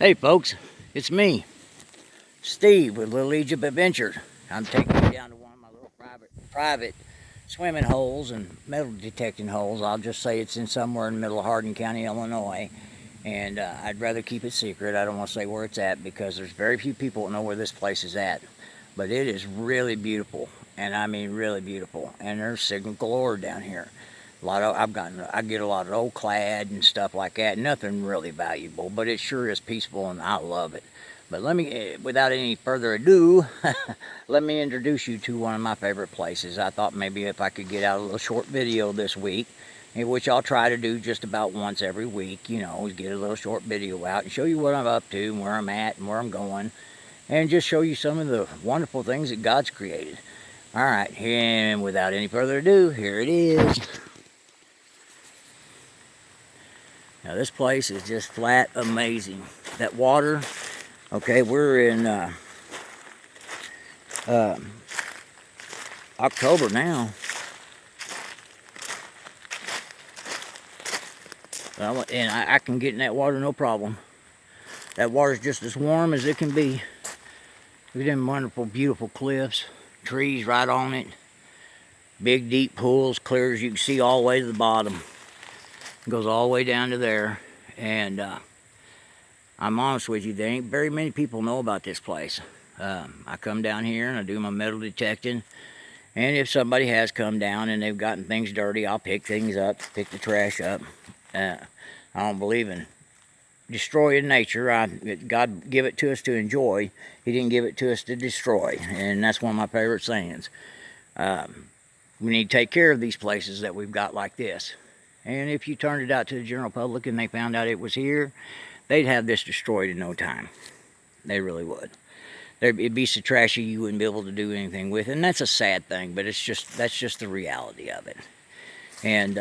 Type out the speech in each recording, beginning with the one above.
Hey folks, it's me, Steve with Little Egypt Adventures. I'm taking you down to one of my little private swimming holes and metal detecting holes. I'll just say it's in somewhere in the middle of Hardin County, Illinois. And I'd rather keep it secret. I don't want to say where it's at because there's very few people that know where this place is at. But it is really beautiful, and I mean really beautiful. And there's signal galore down here. I get a lot of old clad and stuff like that. Nothing really valuable, but it sure is peaceful, and I love it. But without any further ado, let me introduce you to one of my favorite places. I thought maybe if I could get out a little short video this week, which I'll try to do just about once every week, get a little short video out and show you what I'm up to and where I'm at and where I'm going, and just show you some of the wonderful things that God's created. All right, and without any further ado, here it is. Now this place is just flat amazing. That water, okay, we're in October now. And I can get in that water no problem. That water's just as warm as it can be. Look at them wonderful, beautiful cliffs, trees right on it. Big, deep pools, clear as you can see all the way to the bottom. It goes all the way down to there. And I'm honest with you, there ain't very many people know about this place. I come down here and I do my metal detecting. And if somebody has come down and they've gotten things dirty, I'll pick things up, pick the trash up. I don't believe in destroying nature. God give it to us to enjoy. He didn't give it to us to destroy. And that's one of my favorite sayings. We need to take care of these places that we've got like this. And if you turned it out to the general public and they found out it was here, they'd have this destroyed in no time. They really would. It'd be so trashy you wouldn't be able to do anything with it. And that's a sad thing, but that's just the reality of it. And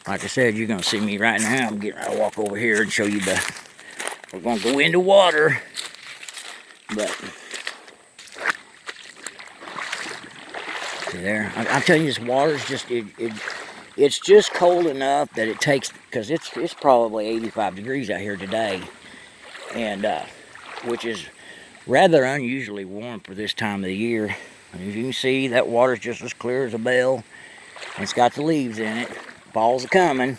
like I said, you're going to see me right now. I'm getting ready to walk over here and show you we're going to go into water. But see there, I'm telling you, this water is just, it's just cold enough that it takes, because it's probably 85 degrees out here today, and which is rather unusually warm for this time of the year. And as you can see, that water's just as clear as a bell. And it's got the leaves in it. Fall's coming,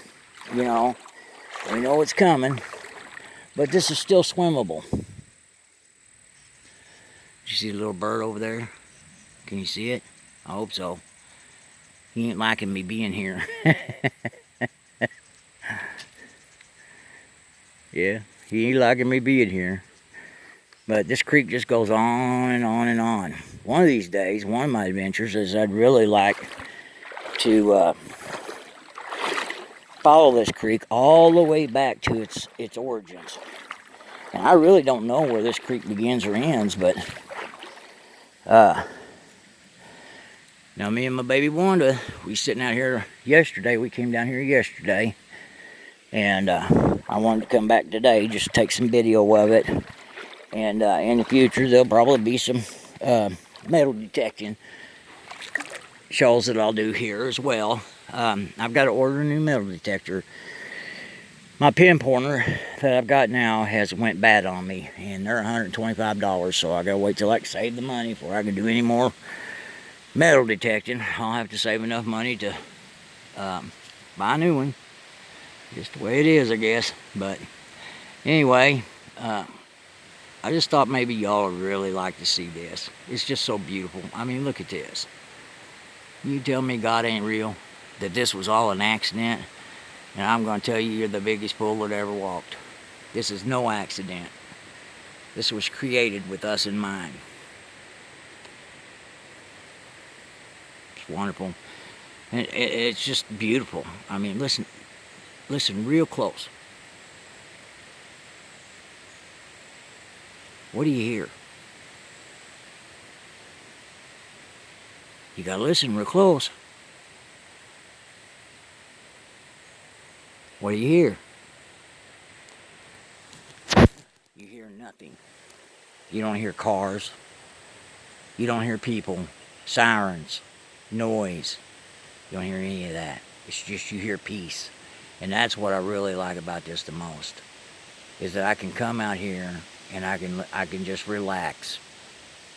we know it's coming, but this is still swimmable. Did you see the little bird over there? Can you see it? I hope so. He ain't liking me being here. Yeah, he ain't liking me being here. But this creek just goes on and on and on. One of these days, one of my adventures is I'd really like to follow this creek all the way back to its origins. And I really don't know where this creek begins or ends, but now me and my baby Wanda, we sitting out here yesterday. We came down here yesterday, and I wanted to come back today just to take some video of it. And in the future, there'll probably be some metal detecting shows that I'll do here as well. I've got to order a new metal detector. My pin pointer that I've got now has went bad on me, and they're $125, so I gotta wait till I can save the money before I can do any more metal detecting. I'll have to save enough money to buy a new one. Just the way it is, I guess. But anyway, I just thought maybe y'all would really like to see this. It's just so beautiful. I mean, look at this. You tell me God ain't real, that this was all an accident, and I'm going to tell you, you're the biggest fool that ever walked. This is no accident. This was created with us in mind. It's wonderful. And it's just beautiful. I mean, listen real close. What do you hear? You got to listen real close. What do you hear? You hear nothing. You don't hear cars. You don't hear people, sirens, noise. You don't hear any of that. It's just you hear peace. And that's what I really like about this the most. is that I can come out here and I can just relax,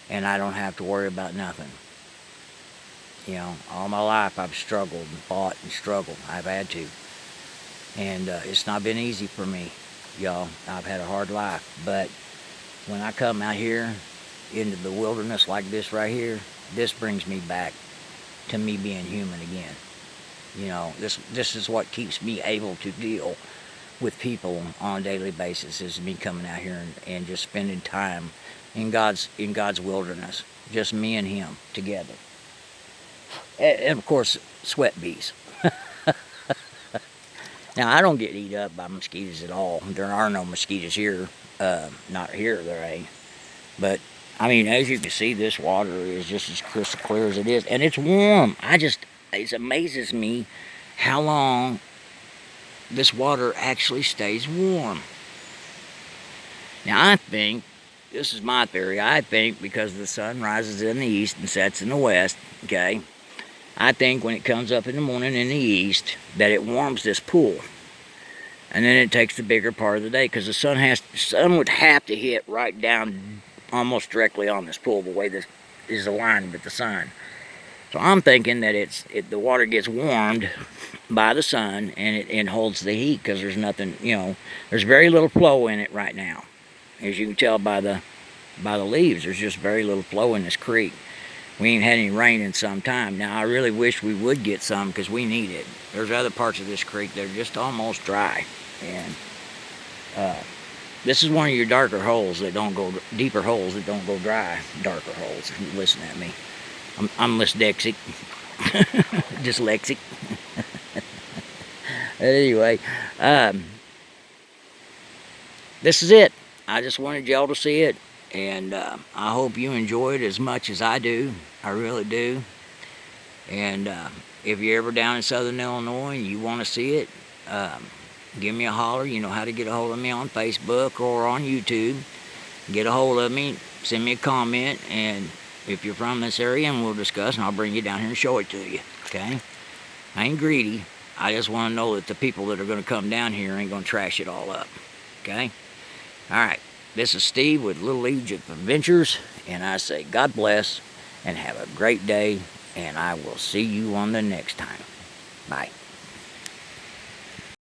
and I don't have to worry about nothing. You know, all my life I've struggled and fought and struggled. I've had to. And it's not been easy for me, y'all. I've had a hard life. But when I come out here into the wilderness like this right here, this brings me back to me being human again. You know, this is what keeps me able to deal with people on a daily basis, is me coming out here and just spending time in God's wilderness. Just me and him together. And of course, sweat bees. Now, I don't get eat up by mosquitoes at all. There are no mosquitoes here. Not here, there ain't. But, I mean, as you can see, this water is just as crystal clear as it is. And it's warm. It amazes me how long this water actually stays warm. Now, I think, this is my theory, I think because the sun rises in the east and sets in the west, okay, I think when it comes up in the morning in the east, that it warms this pool. And then it takes the bigger part of the day, because the sun would have to hit right down almost directly on this pool, the way this is aligned with the sun. So I'm thinking that the water gets warmed by the sun, and it holds the heat, because there's nothing, you know, there's very little flow in it right now. As you can tell by the leaves, there's just very little flow in this creek. We ain't had any rain in some time. Now, I really wish we would get some, because we need it. There's other parts of this creek that are just almost dry. And this is one of your darker holes that don't go, deeper holes that don't go dry. Darker holes. Listen at me. I'm dyslexic. Dyslexic. Anyway, this is it. I just wanted y'all to see it. And I hope you enjoy it as much as I do. I really do. And if you're ever down in Southern Illinois and you want to see it, give me a holler. You know how to get a hold of me on Facebook or on YouTube. Get a hold of me. Send me a comment. And if you're from this area, and we'll discuss, and I'll bring you down here and show it to you. Okay? I ain't greedy. I just want to know that the people that are going to come down here ain't going to trash it all up. Okay? All right. This is Steve with Little Egypt Adventures, and I say God bless and have a great day, and I will see you on the next time. Bye.